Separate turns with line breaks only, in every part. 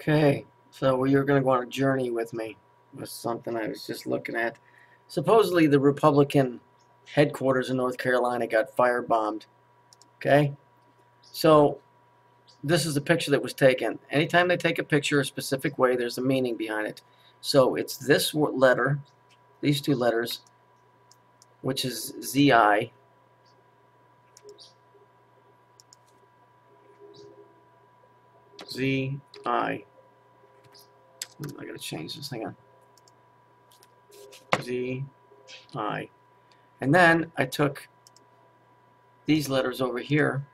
Okay, so you're going to go on a journey with me with something I was just looking at. Supposedly the Republican headquarters in North Carolina got firebombed. Okay, so this is a picture that was taken. Anytime they take a picture a specific way, there's a meaning behind it. So it's this letter, these two letters, which is ZI. ZI. I gotta change this thing on. ZI. And then I took these letters over here.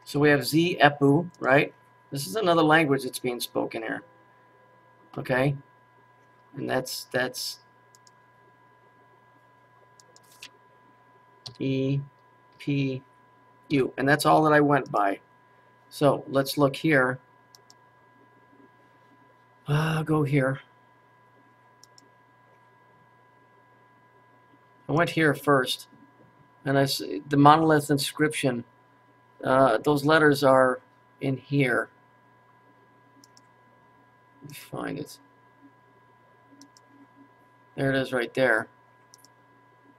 So we have Z Epu, right? This is another language that's being spoken here. Okay? And that's E P U. And that's all that I went by. So let's look here. Go here. I went here first. And I see the monolith inscription. Those letters are in here. Let me find it. There it is right there.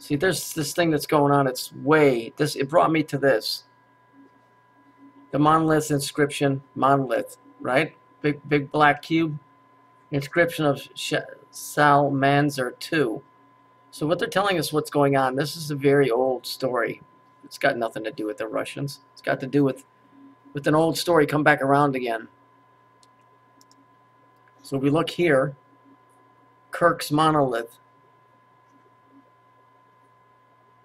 See, there's this thing that's going on. It's it brought me to this. The monolith inscription, monolith, right? Big black cube. Inscription of Salmanzar II. So what they're telling us what's going on, this is a very old story. It's got nothing to do with the Russians. It's got to do with an old story come back around again. So we look here, Kirk's monolith.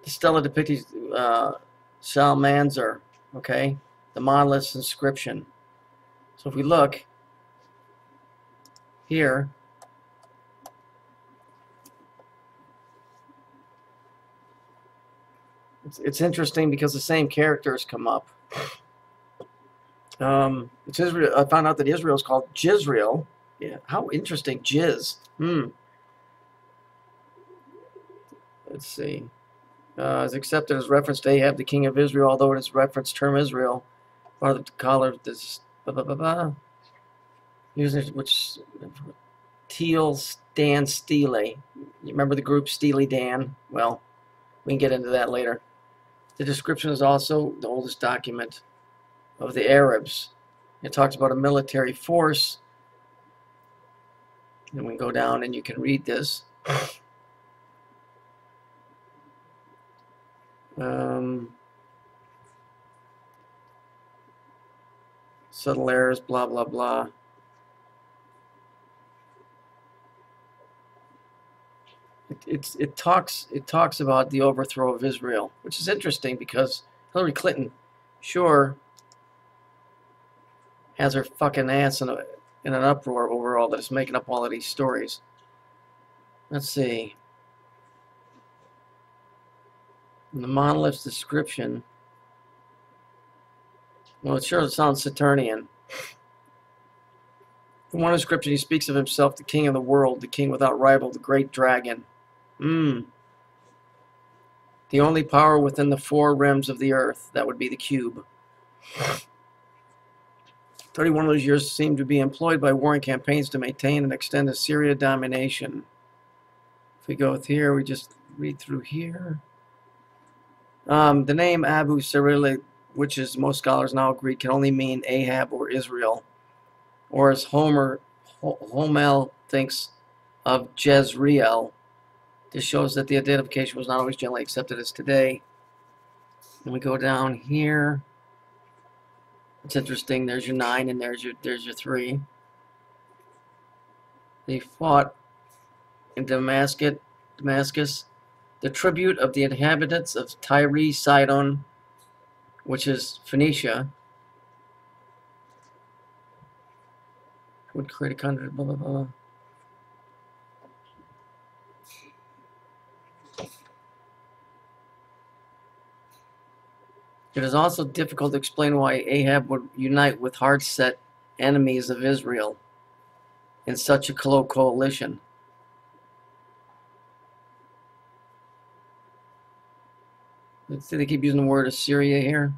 The stela depicting Salmanzar, okay? The monolith's inscription. So if we look here, it's interesting because the same characters come up. It's Israel. I found out that Israel is called Jizrael. Yeah, how interesting, Jiz. Let's see. Is accepted as reference to Ahab, the king of Israel, although it is referenced term Israel. Part of the collar, this using which Teal Dan Steely. You remember the group Steely Dan? Well, we can get into that later. The description is also the oldest document of the Arabs. It talks about a military force. And we can go down and you can read this. Subtle errors, blah, blah, blah. It talks about the overthrow of Israel, which is interesting because Hillary Clinton sure has her fucking ass in an uproar over all that is making up all of these stories. Let's see. In the monolith's description, well, it sure sounds Saturnian. In one description, he speaks of himself, the king of the world, the king without rival, the great dragon. The only power within the four rims of the earth, that would be the cube. 31 of those years seem to be employed by warring campaigns to maintain and extend Assyria domination. If we go with here, we just read through here. The name Abu Sirile, which is most scholars now agree, can only mean Ahab or Israel. Or as Homel thinks of Jezreel. This shows that the identification was not always generally accepted as today. And we go down here. It's interesting. There's your 9 and there's your 3. They fought in Damascus. The tribute of the inhabitants of Tyre, Sidon, which is Phoenicia, would create a country, blah, blah, blah. It is also difficult to explain why Ahab would unite with hard-set enemies of Israel in such a close coalition. Let's see, they keep using the word Assyria here.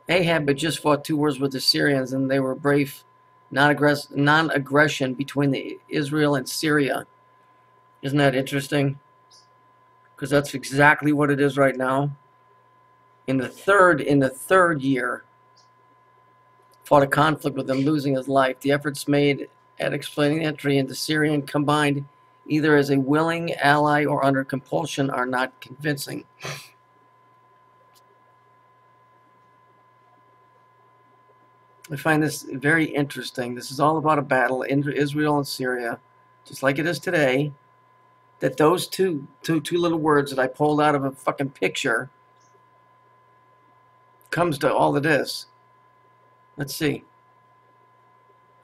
Ahab had just fought 2 wars with the Syrians, and they were brave non-aggression between Israel and Syria. Isn't that interesting? Because that's exactly what it is right now. In the third year, fought a conflict with him, losing his life. The efforts made at explaining entry into Syrian combined either as a willing ally or under compulsion are not convincing. I find this very interesting. This is all about a battle in Israel and Syria, just like it is today. That those two little words that I pulled out of a fucking picture comes to all of this. Let's see.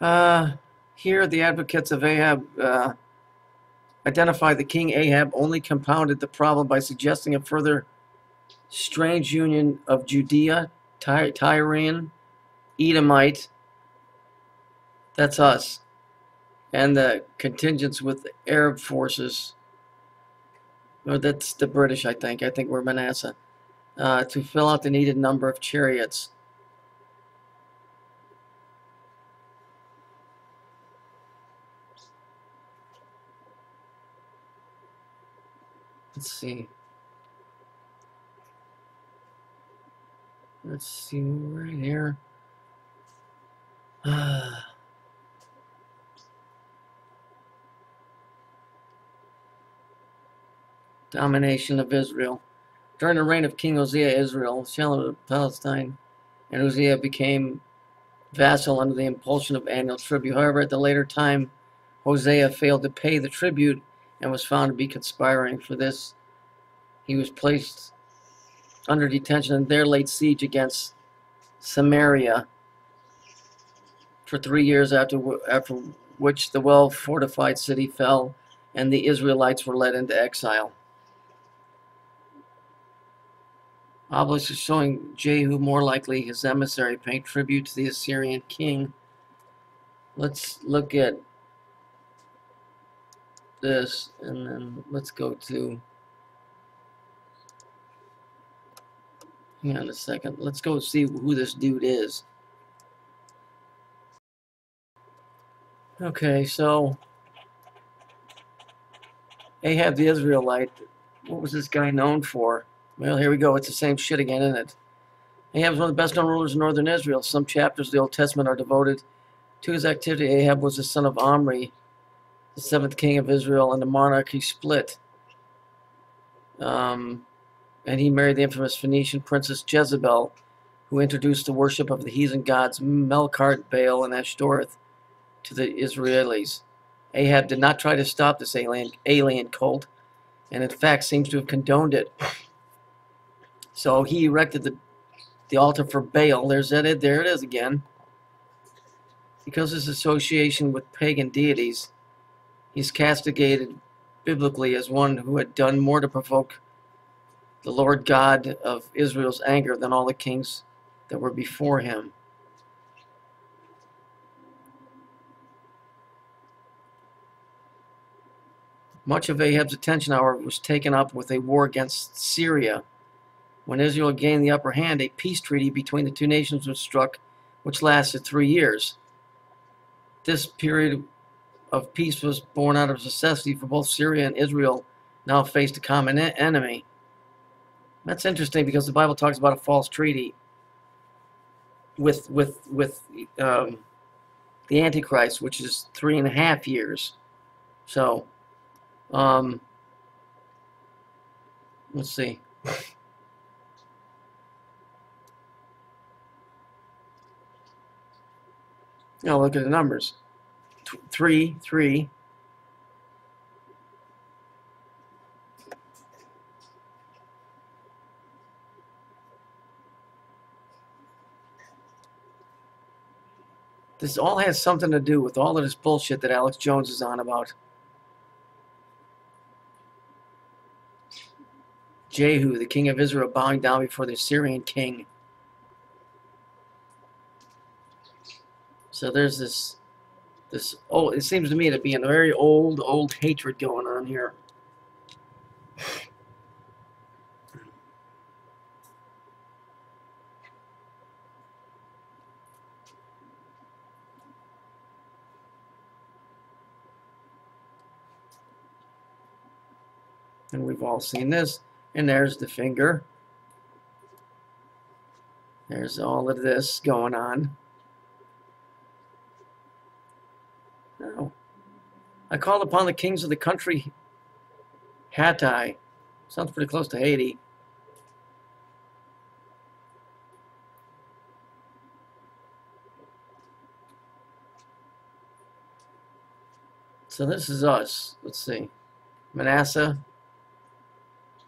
Here, the advocates of Ahab identify the king Ahab only compounded the problem by suggesting a further strange union of Judea, Tyrian, Edomite, that's us, and the contingents with Arab forces, or that's the British, I think we're Manasseh, to fill out the needed number of chariots. Let's see. Let's see right here. Domination of Israel. During the reign of King Hosea, Israel, Shalom of Palestine, and Hosea became vassal under the impulsion of annual tribute. However, at the later time, Hosea failed to pay the tribute and was found to be conspiring. For this, he was placed under detention and there laid siege against Samaria for 3 years, after which the well-fortified city fell and the Israelites were led into exile. Obelisk is showing Jehu, more likely his emissary, paying tribute to the Assyrian king. Let's look at this, and then let's go to, hang on a second, let's go see who this dude is. Okay, so Ahab the Israelite, what was this guy known for? Well, here we go. It's the same shit again, isn't it? Ahab was one of the best known rulers in northern Israel. Some chapters of the Old Testament are devoted to his activity. Ahab was the son of Omri, the 7th king of Israel, and the monarchy split. And he married the infamous Phoenician princess Jezebel, who introduced the worship of the heathen gods Melkart, Baal, and Ashtoreth to the Israelis. Ahab did not try to stop this alien cult, and in fact seems to have condoned it. So he erected the altar for Baal. There it is again. Because of his association with pagan deities, he's castigated biblically as one who had done more to provoke the Lord God of Israel's anger than all the kings that were before him. Much of Ahab's attention, however, was taken up with a war against Syria. When Israel gained the upper hand, a peace treaty between the two nations was struck, which lasted 3 years. This period of peace was born out of necessity, for both Syria and Israel now faced a common enemy. That's interesting because the Bible talks about a false treaty with the Antichrist, which is 3.5 years. So, let's see. Now look at the numbers. 3, 3. This all has something to do with all of this bullshit that Alex Jones is on about. Jehu, the king of Israel, bowing down before the Syrian king. So there's this it seems to me to be a very old hatred going on here. And we've all seen this. And there's the finger. There's all of this going on. Oh. I called upon the kings of the country Hattai. Sounds pretty close to Haiti. So this is us. Let's see. Manasseh.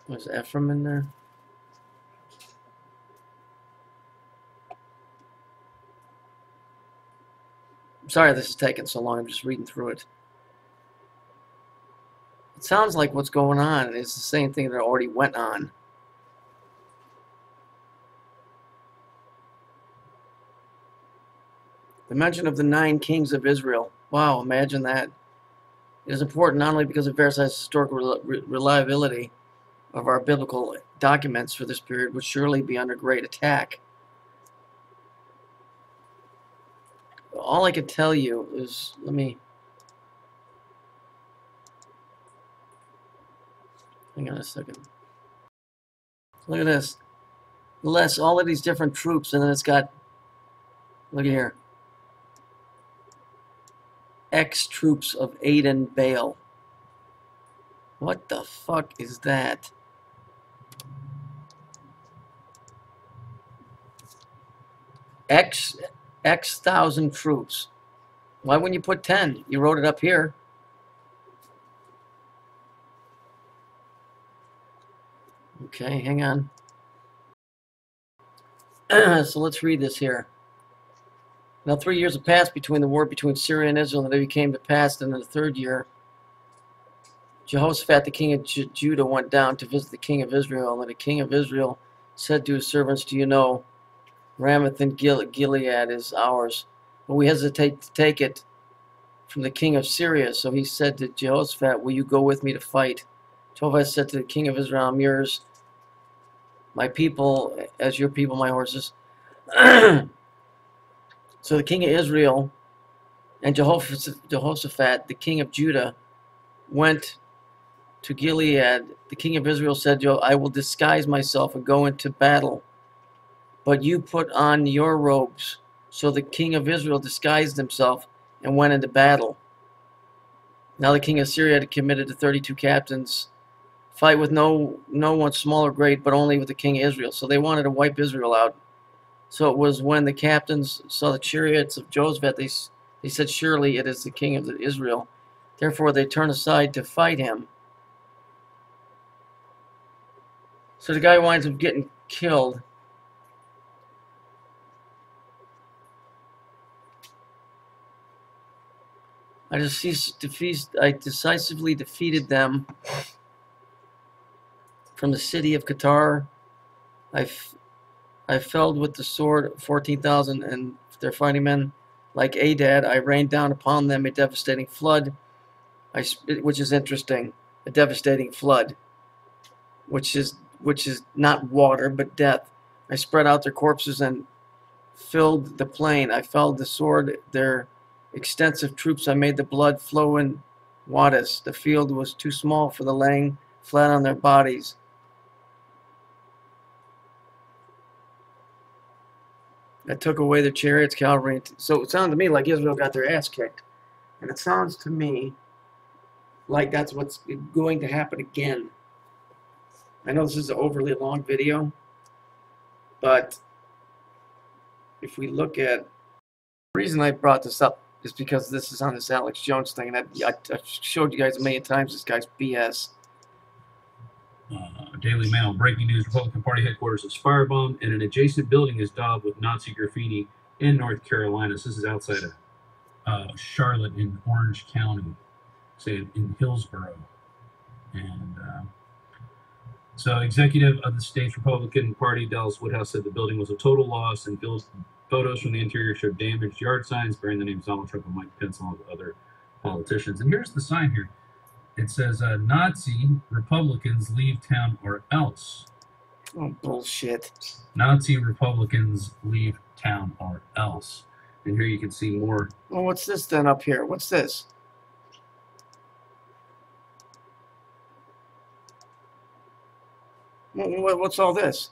Was Ephraim in there? I'm sorry this is taking so long. I'm just reading through it. It sounds like what's going on is the same thing that already went on. The mention of the 9 kings of Israel. Wow, imagine that. It is important not only because it verifies historical reliability of our biblical documents for this period would surely be under great attack. All I can tell you is, let me, hang on a second. Look at this. All of these different troops, and then it's got, look at here, ex-troops of Aden Baal. What the fuck is that? X thousand troops. Why wouldn't you put 10? You wrote it up here. Okay, hang on. So let's read this here. Now 3 years have passed between the war between Syria and Israel, and they came to pass in the 3rd year. Jehoshaphat, the king of Judah, went down to visit the king of Israel, and the king of Israel said to his servants, "Do you know, Ramoth and Gilead is ours, but we hesitate to take it from the king of Syria." So he said to Jehoshaphat, "Will you go with me to fight?" Jehoshaphat said to the king of Israel, "I'm yours, my people as your people, my horses." So the king of Israel and Jehoshaphat, the king of Judah, went to Gilead. The king of Israel said, "I will disguise myself and go into battle, but you put on your robes." So the king of Israel disguised himself and went into battle. Now the king of Syria had committed to 32 captains, fight with no one small or great, but only with the king of Israel. So they wanted to wipe Israel out. So it was when the captains saw the chariots of Jehoshaphat, they said, "Surely it is the king of Israel." Therefore they turned aside to fight him. So the guy winds up getting killed. I decisively defeated them from the city of Qatar. I felled with the sword 14,000 and their fighting men. Like Adad, I rained down upon them a devastating flood, which is interesting. A devastating flood, which is not water but death. I spread out their corpses and filled the plain. I felled the sword their extensive troops. I made the blood flow in waters. The field was too small for the laying flat on their bodies. I took away their chariots, cavalry. So it sounds to me like Israel got their ass kicked. And it sounds to me like that's what's going to happen again. I know this is an overly long video, but if we look at, the reason I brought this up is because this is on this Alex Jones thing, and I showed you guys a million times this guy's BS.
Daily Mail, breaking news, Republican Party headquarters is firebombed and an adjacent building is daubed with Nazi graffiti in North Carolina. So this is outside of Charlotte in Orange County, say in Hillsborough. And so executive of the state's Republican Party, Dallas Woodhouse, said the building was a total loss, and photos from the interior showed damaged yard signs bearing the names Donald Trump and Mike Pence along with other politicians. And here's the sign here. It says, Nazi Republicans leave town or else.
Oh, bullshit.
Nazi Republicans leave town or else. And here you can see more.
Well, what's this then up here? What's this? What's all this?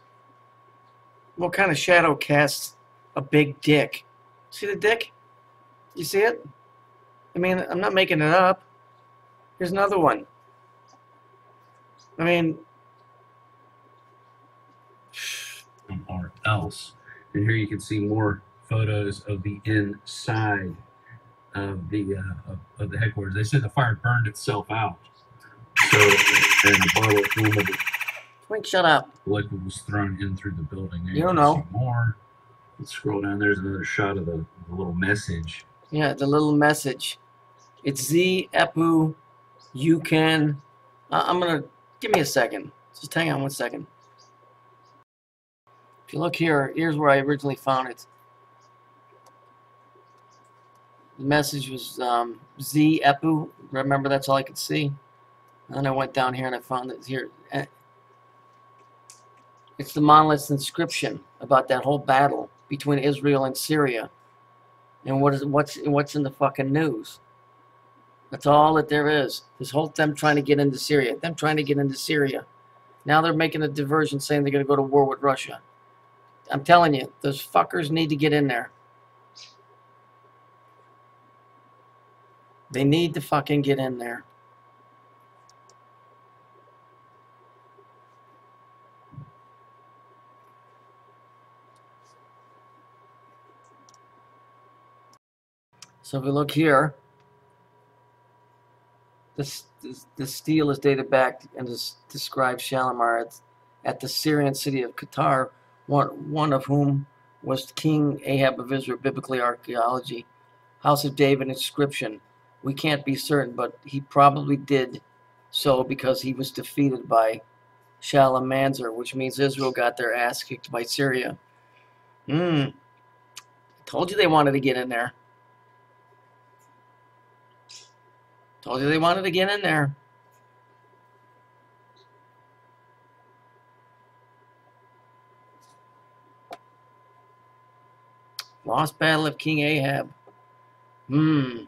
What kind of shadow casts a big dick? See the dick? You see it? I mean, I'm not making it up. Here's another one. I mean,
or else. And here you can see more photos of the inside of the headquarters. They said the fire burned itself out. So, and a bottle of flammable
Twink, shut up.
liquid was thrown in through the building. There
You don't
can
know.
see more. Let's scroll down. There's another shot of the little message.
Yeah, the little message. It's Z Epu. You can. I'm gonna give me a second. Just hang on 1 second. If you look here, here's where I originally found it. The message was Z Epu. Remember, that's all I could see. And then I went down here and I found it here. It's the monolith's inscription about that whole battle between Israel and Syria. And what's in the fucking news. That's all that there is. This whole them trying to get into Syria. Them trying to get into Syria. Now they're making a diversion saying they're going to go to war with Russia. I'm telling you, those fuckers need to get in there. They need to fucking get in there. So if we look here, this stele is dated back and describes Shalimar at the Syrian city of Qatar, one of whom was King Ahab of Israel, biblically archaeology, House of David inscription. We can't be certain, but he probably did so because he was defeated by Shalmaneser, which means Israel got their ass kicked by Syria. Told you they wanted to get in there. Told you they wanted to get in there. Lost battle of King Ahab. How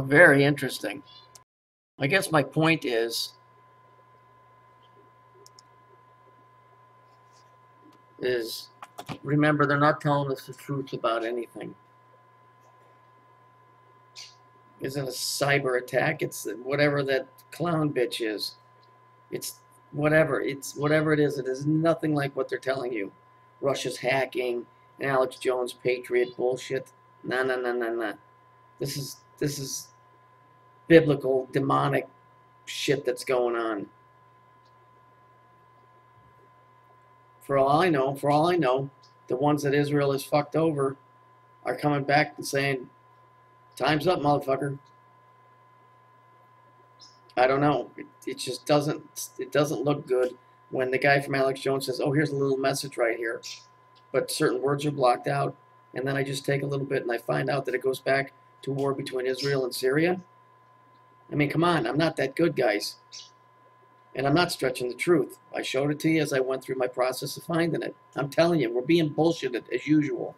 very interesting. I guess my point is remember, they're not telling us the truth about anything. Isn't a cyber attack? It's whatever that clown bitch is. It's whatever it is. It is nothing like what they're telling you. Russia's hacking and Alex Jones patriot bullshit. No. This is biblical demonic shit that's going on. For all I know, the ones that Israel has fucked over are coming back and saying, "Time's up, motherfucker." I don't know. It just doesn't look good when the guy from Alex Jones says, "Oh, here's a little message right here," but certain words are blocked out, and then I just take a little bit and I find out that it goes back to war between Israel and Syria. I mean, come on, I'm not that good, guys. And I'm not stretching the truth. I showed it to you as I went through my process of finding it. I'm telling you, we're being bullshitted as usual.